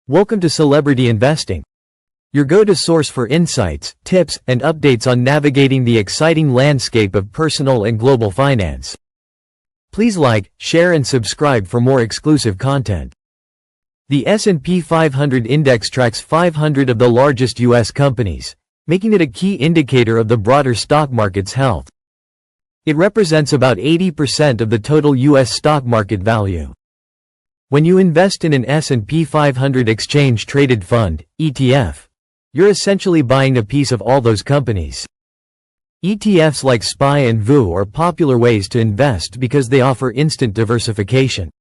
Welcome to Celebrity Investing, your go-to source for insights, tips, and updates on navigating the exciting landscape of personal and global finance. Please like, share, and subscribe for more exclusive content. The S&P 500 index tracks 500 of the largest U.S. companies, making it a key indicator of the broader stock market's health. It represents about 80% of the total U.S. stock market value. When you invest in an S&P 500 exchange-traded fund, ETF, you're essentially buying a piece of all those companies. ETFs like SPY and VOO are popular ways to invest because they offer instant diversification.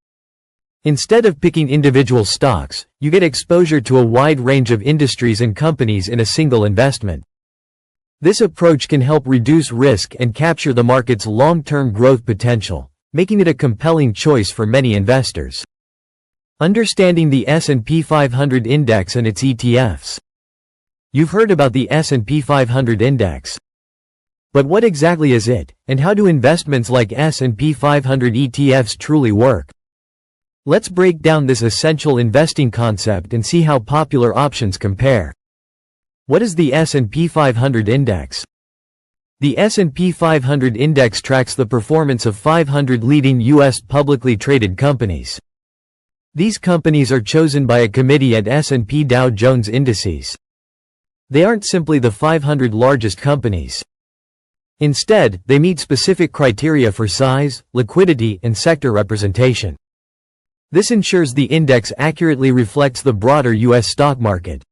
Instead of picking individual stocks, you get exposure to a wide range of industries and companies in a single investment. This approach can help reduce risk and capture the market's long-term growth potential, making it a compelling choice for many investors. Understanding the S&P 500 index and its ETFs. You've heard about the S&P 500 index. But what exactly is it, and how do investments like S&P 500 ETFs truly work? Let's break down this essential investing concept and see how popular options compare. What is the S&P 500 index? The S&P 500 index tracks the performance of 500 leading U.S. publicly traded companies. These companies are chosen by a committee at S&P Dow Jones Indices. They aren't simply the 500 largest companies. Instead, they meet specific criteria for size, liquidity, and sector representation. This ensures the index accurately reflects the broader U.S. stock market.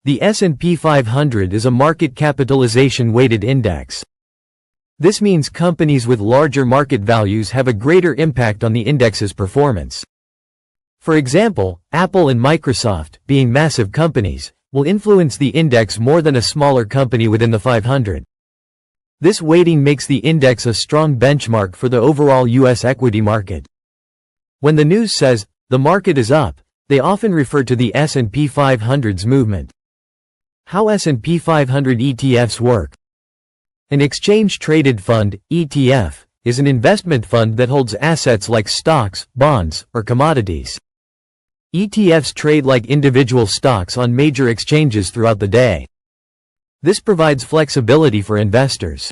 The S&P 500 is a market capitalization-weighted index. This means companies with larger market values have a greater impact on the index's performance. For example, Apple and Microsoft, being massive companies, will influence the index more than a smaller company within the 500. This weighting makes the index a strong benchmark for the overall U.S. equity market. When the news says, the market is up, they often refer to the S&P 500's movement. How S&P 500 ETFs work. An exchange-traded fund, ETF, is an investment fund that holds assets like stocks, bonds, or commodities. ETFs trade like individual stocks on major exchanges throughout the day. This provides flexibility for investors.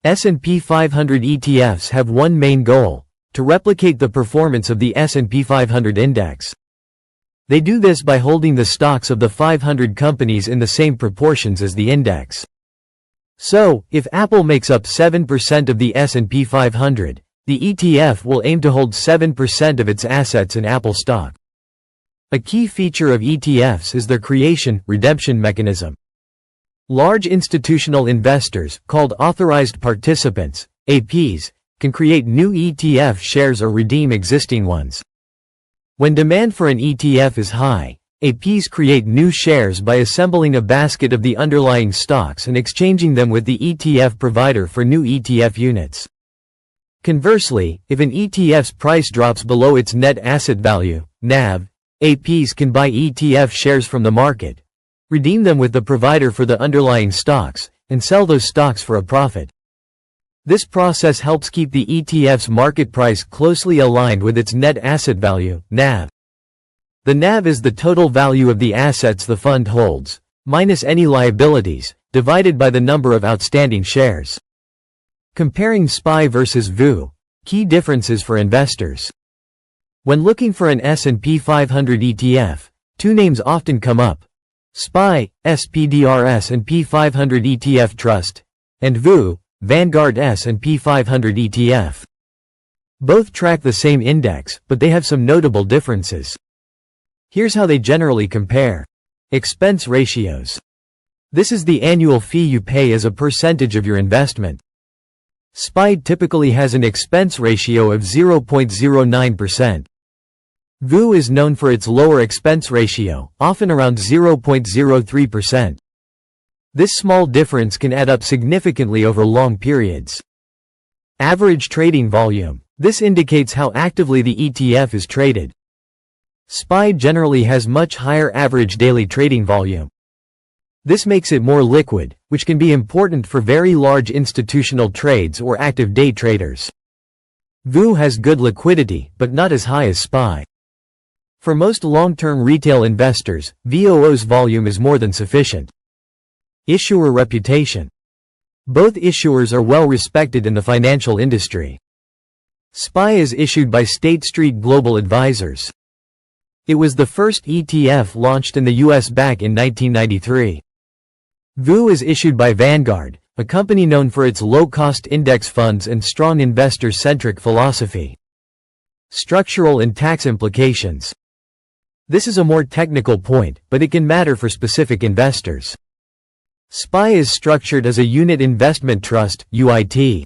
S&P 500 ETFs have one main goal: to replicate the performance of the S&P 500 index. They do this by holding the stocks of the 500 companies in the same proportions as the index. So, if Apple makes up 7% of the S&P 500, the ETF will aim to hold 7% of its assets in Apple stock. A key feature of ETFs is their creation-redemption mechanism. Large institutional investors, called authorized participants, APs, can create new ETF shares or redeem existing ones. When demand for an ETF is high, APs create new shares by assembling a basket of the underlying stocks and exchanging them with the ETF provider for new ETF units. Conversely, if an ETF's price drops below its net asset value, NAV, APs can buy ETF shares from the market, redeem them with the provider for the underlying stocks, and sell those stocks for a profit. This process helps keep the ETF's market price closely aligned with its net asset value, NAV. The NAV is the total value of the assets the fund holds, minus any liabilities, divided by the number of outstanding shares. Comparing SPY versus VOO, key differences for investors. When looking for an S&P 500 ETF, two names often come up: SPY, SPDR S&P 500 ETF Trust, and VOO, Vanguard S&P 500 ETF. Both track the same index, but they have some notable differences. Here's how they generally compare. Expense ratios. This is the annual fee you pay as a percentage of your investment. SPY typically has an expense ratio of 0.09%. VOO is known for its lower expense ratio, often around 0.03%. This small difference can add up significantly over long periods. Average trading volume. This indicates how actively the ETF is traded. SPY generally has much higher average daily trading volume. This makes it more liquid, which can be important for very large institutional trades or active day traders. VOO has good liquidity, but not as high as SPY. For most long-term retail investors, VOO's volume is more than sufficient. Issuer reputation. Both issuers are well respected in the financial industry. SPY is issued by State Street Global Advisors. It was the first ETF launched in the US back in 1993. VOO is issued by Vanguard, a company known for its low-cost index funds and strong investor-centric philosophy. Structural and tax implications. This is a more technical point, but it can matter for specific investors. SPY is structured as a unit investment trust, UIT.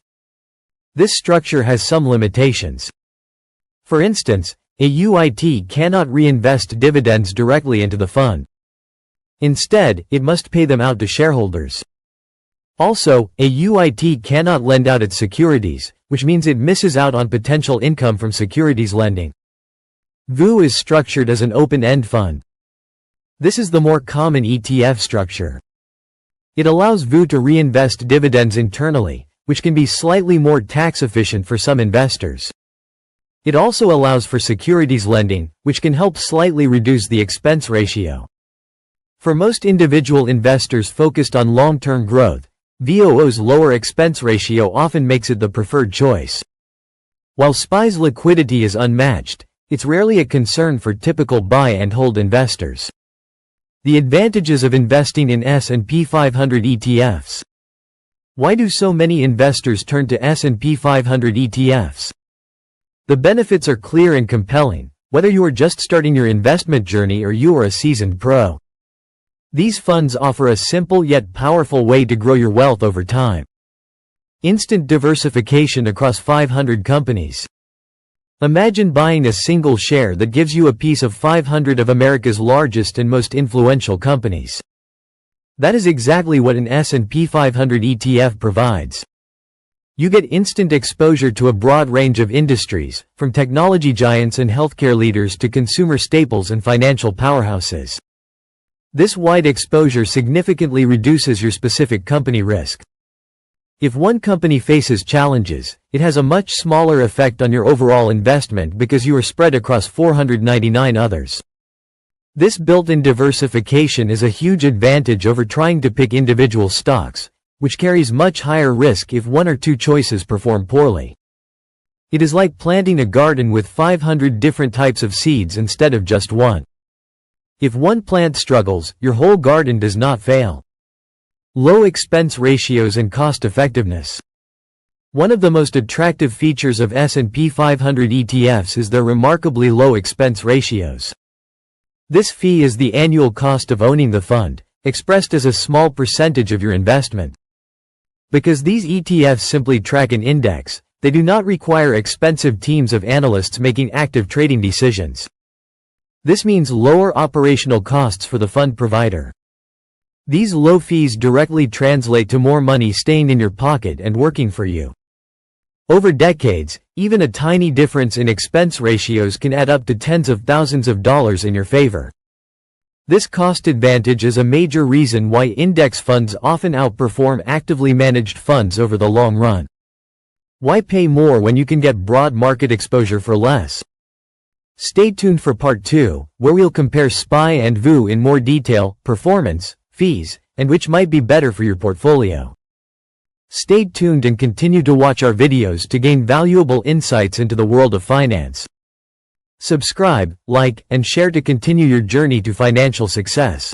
This structure has some limitations. For instance, a UIT cannot reinvest dividends directly into the fund. Instead, it must pay them out to shareholders. Also, a UIT cannot lend out its securities, which means it misses out on potential income from securities lending. VOO is structured as an open-end fund. This is the more common ETF structure. It allows VOO to reinvest dividends internally, which can be slightly more tax-efficient for some investors. It also allows for securities lending, which can help slightly reduce the expense ratio. For most individual investors focused on long-term growth, VOO's lower expense ratio often makes it the preferred choice. While SPY's liquidity is unmatched, it's rarely a concern for typical buy-and-hold investors. The advantages of investing in S&P 500 ETFs. Why do so many investors turn to S&P 500 ETFs? The benefits are clear and compelling, whether you are just starting your investment journey or you are a seasoned pro. These funds offer a simple yet powerful way to grow your wealth over time. Instant diversification across 500 companies. Imagine buying a single share that gives you a piece of 500 of America's largest and most influential companies. That is exactly what an S&P 500 ETF provides. You get instant exposure to a broad range of industries, from technology giants and healthcare leaders to consumer staples and financial powerhouses. This wide exposure significantly reduces your specific company risk. If one company faces challenges, it has a much smaller effect on your overall investment because you are spread across 499 others. This built-in diversification is a huge advantage over trying to pick individual stocks, which carries much higher risk if one or two choices perform poorly. It is like planting a garden with 500 different types of seeds instead of just one. If one plant struggles, your whole garden does not fail. Low expense ratios and cost effectiveness. One of the most attractive features of S&P 500 ETFs is their remarkably low expense ratios. This fee is the annual cost of owning the fund, expressed as a small percentage of your investment. Because these ETFs simply track an index, they do not require expensive teams of analysts making active trading decisions. This means lower operational costs for the fund provider. These low fees directly translate to more money staying in your pocket and working for you. Over decades, even a tiny difference in expense ratios can add up to tens of thousands of dollars in your favor. This cost advantage is a major reason why index funds often outperform actively managed funds over the long run. Why pay more when you can get broad market exposure for less? Stay tuned for part 2, where we'll compare SPY and VOO in more detail, performance, fees, and which might be better for your portfolio. Stay tuned and continue to watch our videos to gain valuable insights into the world of finance. Subscribe, like, and share to continue your journey to financial success.